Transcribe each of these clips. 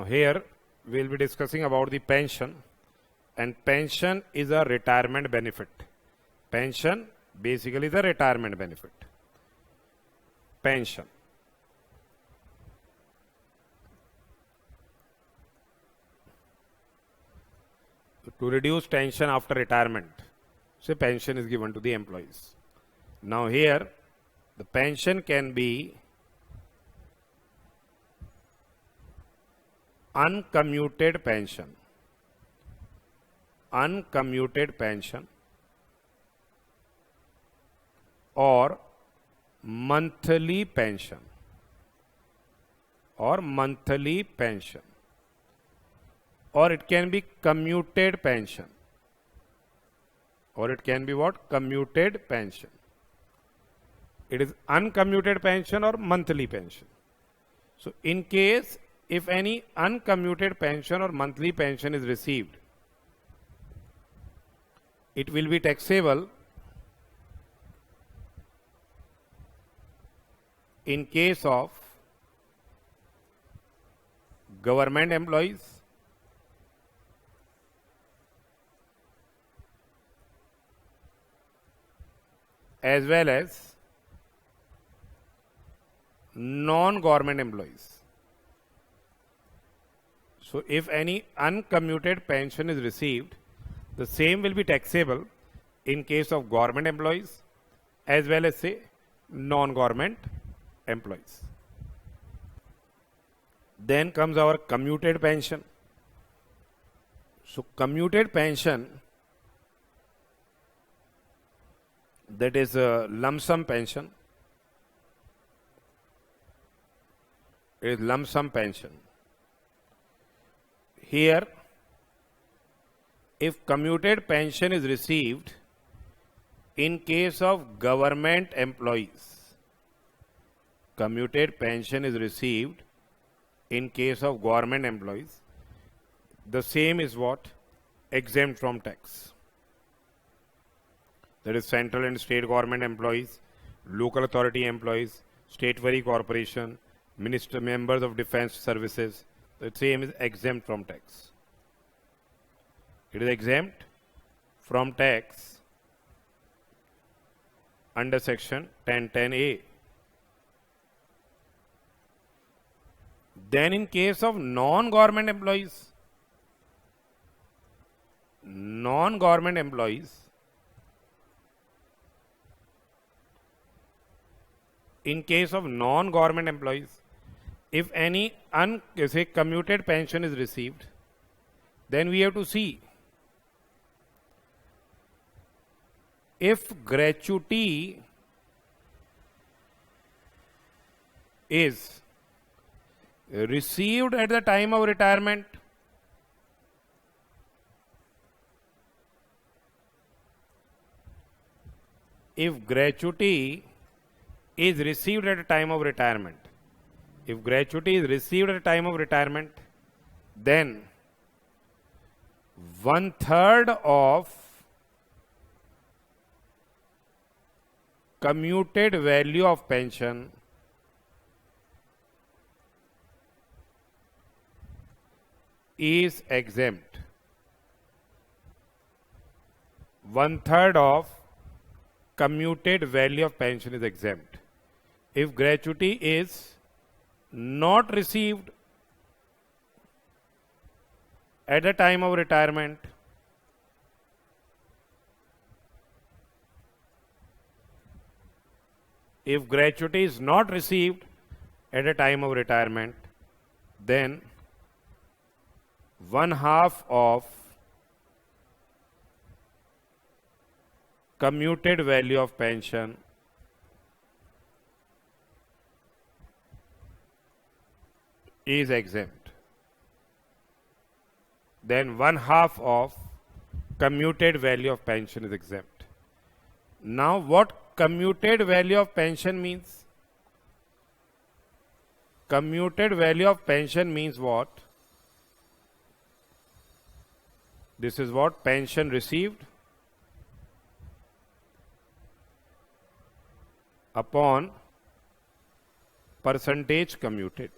here we will be discussing about the pension, and pension is a retirement benefit. Pension basically is a retirement benefit. Pension. To reduce tension after retirement, so pension is given to the employees. Now here the pension can be uncommuted pension, uncommuted pension, or monthly pension, or monthly pension, or it can be commuted pension, or it can be what? Commuted pension. It is uncommuted pension or monthly pension. So in case if any uncommuted pension or monthly pension is received, it will be taxable in case of government employees, as well as non-government employees. So if any uncommuted pension is received, the same will be taxable in case of government employees as well as say non-government employees. Then comes our commuted pension. So commuted pension, that is a lump sum pension. It is lump sum pension. Here, if commuted pension is received in case of government employees, commuted pension is received in case of government employees, the same is what? Exempt from tax. That is central and state government employees, local authority employees, state very corporation, minister, members of defense services. The same is exempt from tax. It is exempt from tax under section 1010A. Then in case of non-government employees, in case of non-government employees, if any commuted pension is received, then we have to see if gratuity is received at the time of retirement, if gratuity is received at the time of retirement, if gratuity is received at the time of retirement, then 1/3 of commuted value of pension is exempt. 1/3 of commuted value of pension is exempt. If gratuity is not received at the time of retirement, if gratuity is not received at the time of retirement, then 1/2 of commuted value of pension is exempt. Then 1/2 of commuted value of pension is exempt. Now what commuted value of pension means? Commuted value of pension means what? This is what? Pension received upon percentage commuted.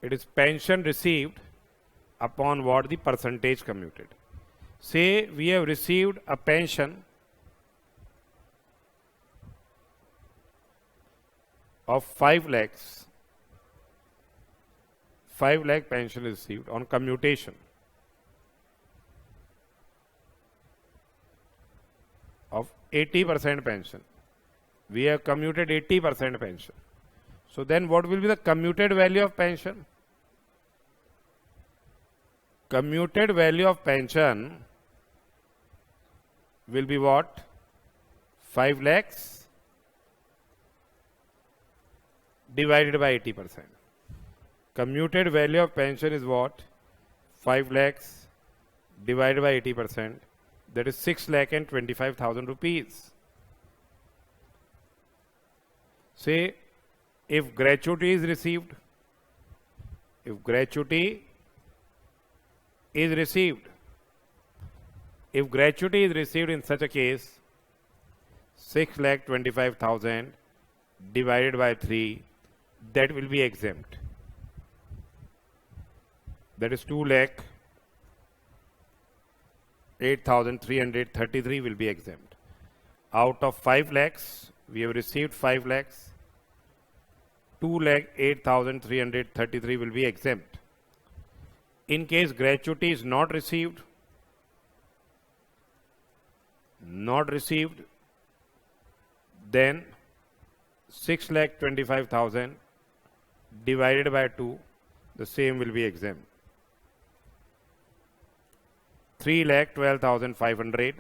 It is pension received upon what the percentage commuted. Say we have received a pension of 5 lakhs. 5 lakh pension is received on commutation of 80% pension. We have commuted 80% pension. So then what will be the commuted value of pension? Commuted value of pension will be what? 5 lakhs divided by 80%. Commuted value of pension is what? 5 lakhs divided by 80%. That is 6,25,000 rupees. Say if gratuity is received, if gratuity is received in such a case, 6,25,000 divided by 3, that will be exempt. That is 2,08,333 will be exempt. Out of 5 lakhs, we have received 5 lakhs. 2,08,333 will be exempt. In case gratuity is not received, then 6,25,000 divided by 2, the same will be exempt. 3,12,500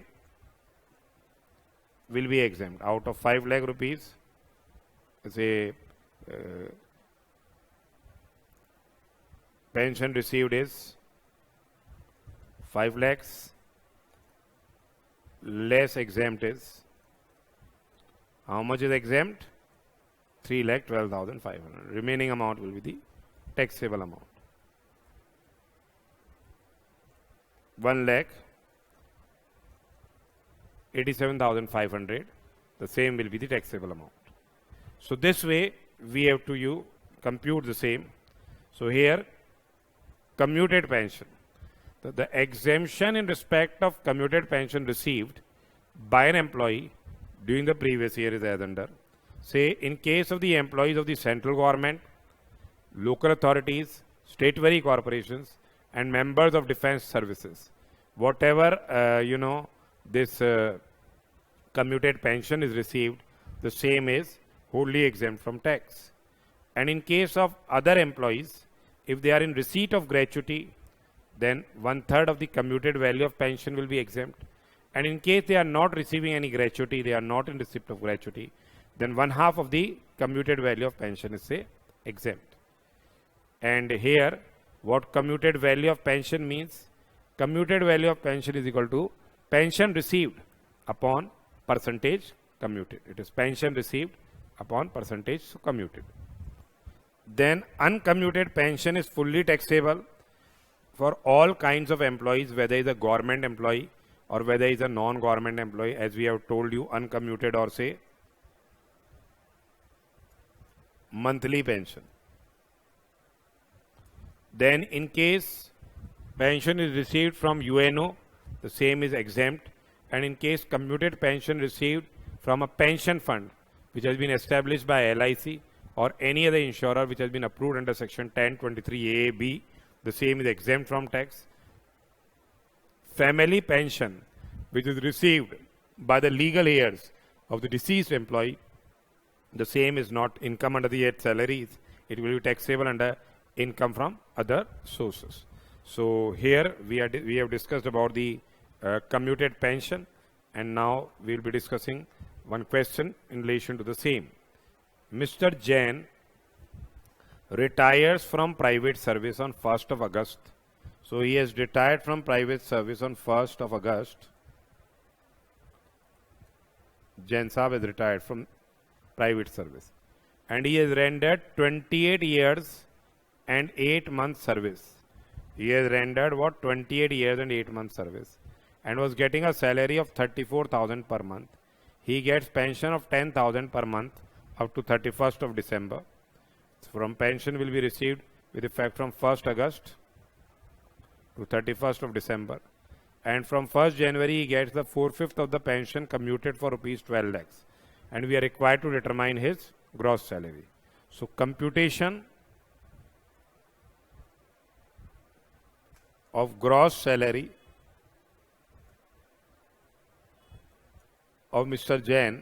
will be exempt. Out of 5 lakh rupees, say pension received is 5 lakhs, less exempt is, how much is exempt? 3,12,500. Remaining amount will be the taxable amount. 1,87,500. The same will be the taxable amount. So this way we have to compute the same. So here commuted pension. The exemption in respect of commuted pension received by an employee during the previous year is as under. Say in case of the employees of the central government, local authorities, state-very corporations and members of defense services, whatever this commuted pension is received, the same is wholly exempt from tax. And in case of other employees, if they are in receipt of gratuity, then 1/3 of the commuted value of pension will be exempt. And in case they are not receiving any gratuity, they are not in receipt of gratuity, then 1/2 of the commuted value of pension is exempt. And here what commuted value of pension means? Commuted value of pension is equal to pension received upon percentage commuted. It is pension received upon percentage commuted. Then uncommuted pension is fully taxable for all kinds of employees, whether is a government employee or whether is a non-government employee, as we have told you, uncommuted or say monthly pension. Then in case pension is received from UNO, the same is exempt. And in case commuted pension received from a pension fund which has been established by LIC or any other insurer which has been approved under section 1023A(b), the same is exempt from tax. Family pension which is received by the legal heirs of the deceased employee, the same is not income under the salaries. It will be taxable under income from other sources. So here we have discussed about the commuted pension, and now we will be discussing one question in relation to the same. Mr. Jain retires from private service on 1st of August. So he has retired from private service on 1st of August. Jain Saab has retired from private service. And he has rendered 28 years and 8 months service. He has rendered 28 years and 8 months service and was getting a salary of 34,000 per month. He gets pension of 10,000 per month up to 31st of December. From pension will be received with effect from 1st August to 31st of December. And from 1st January, he gets the 4/5 of the pension commuted for rupees 12 lakhs. And we are required to determine his gross salary. So computation of gross salary of Mr. Jain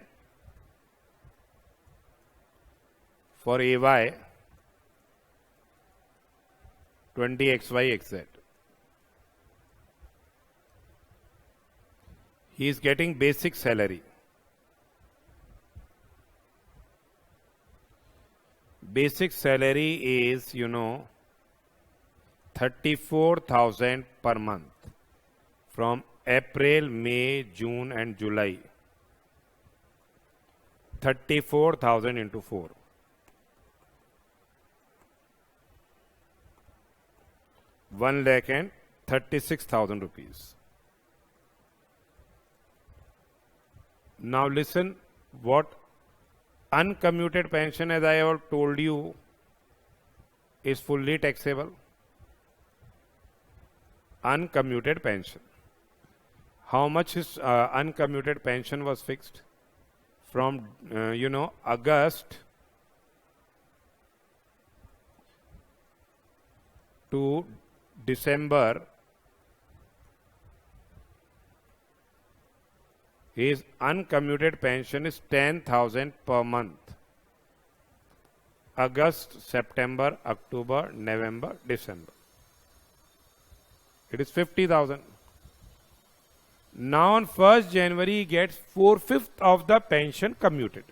for AY 20XYXZ. He is getting basic salary. Basic salary is, 34,000 per month from April, May, June and July. 34,000 into 4. 1,36,000 rupees. Now listen, what uncommuted pension, as I have told you, is fully taxable. Uncommuted pension. How much his uncommuted pension was fixed? From, August to December, his uncommuted pension is 10,000 per month. August, September, October, November, December. It is 50,000. Now on 1st January, he gets 4/5 of the pension commuted.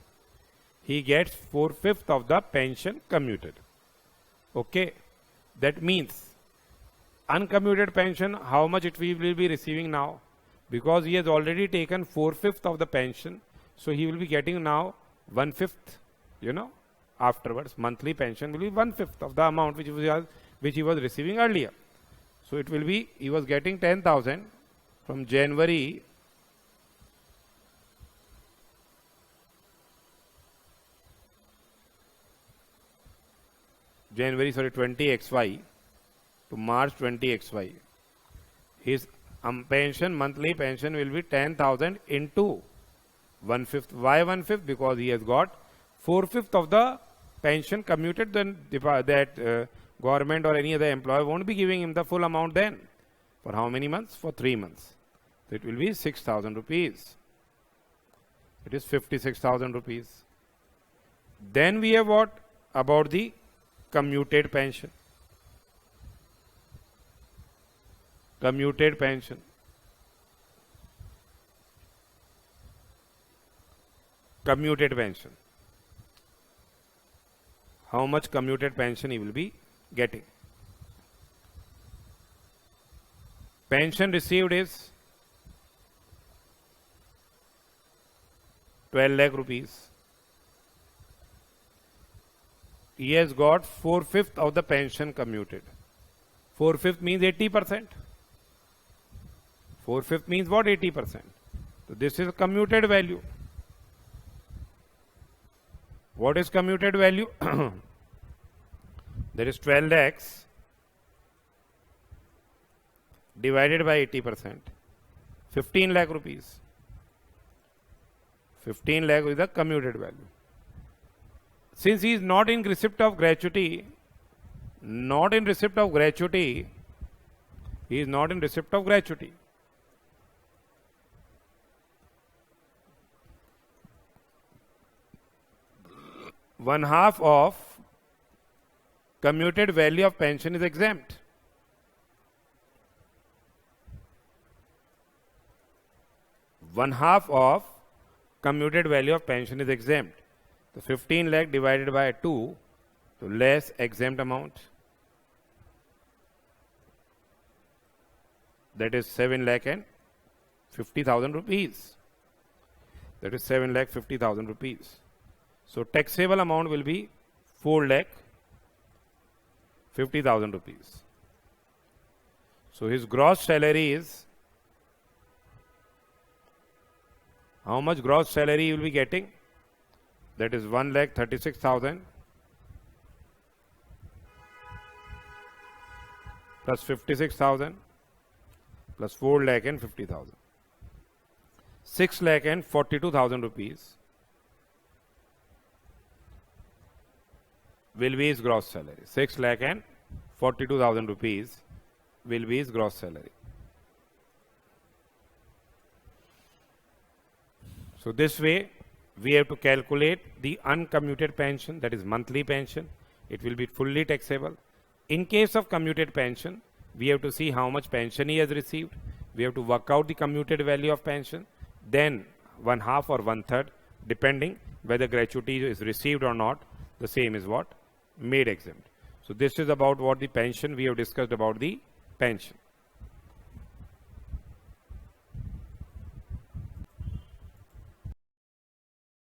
He gets 4/5 of the pension commuted. Okay. That means uncommuted pension, how much it will be receiving now? Because he has already taken 4/5 of the pension, so he will be getting now 1/5, afterwards. Monthly pension will be 1/5 of the amount which he was receiving earlier. So it will be, he was getting 10,000 from January 20XY to March 20XY. His pension, monthly pension will be 10,000 into 1/5. Why 1/5? Because he has got 4/5 of the pension commuted. Then that government or any other employer won't be giving him the full amount then. For how many months? For 3 months. So it will be 6,000 rupees. It is 56,000 rupees. Then we have what about the commuted pension? Commuted pension. Commuted pension. How much commuted pension he will be getting? Pension received is 12 lakh rupees. He has got 4/5 of the pension commuted. 4/5 means 80%. 4/5 means what? 80%. So this is commuted value. What is commuted value? That is 12 lakhs divided by 80%. 15 lakh rupees. 15 lakh is the commuted value. Since he is not in receipt of gratuity, he is not in receipt of gratuity. One half of commuted value of pension is exempt. One half of commuted value of pension is exempt. So 15 lakh divided by 2, so less exempt amount. That is 7 lakh and 50,000 rupees. That is 7 lakh 50,000 rupees. So taxable amount will be 4 lakh 50,000 rupees. So his gross salary is, how much gross salary he will be getting? That is 1,36,000 plus 56,000 plus 4 lakh and 50,000. 6 lakh and 42,000 rupees will be his gross salary. 6 lakh and 42,000 rupees will be his gross salary. So this way we have to calculate the uncommuted pension, that is monthly pension. It will be fully taxable. In case of commuted pension, we have to see how much pension he has received. We have to work out the commuted value of pension. Then 1/2 or 1/3, depending whether gratuity is received or not, the same is what? Made exempt. So this is about what the pension, we have discussed about the pension.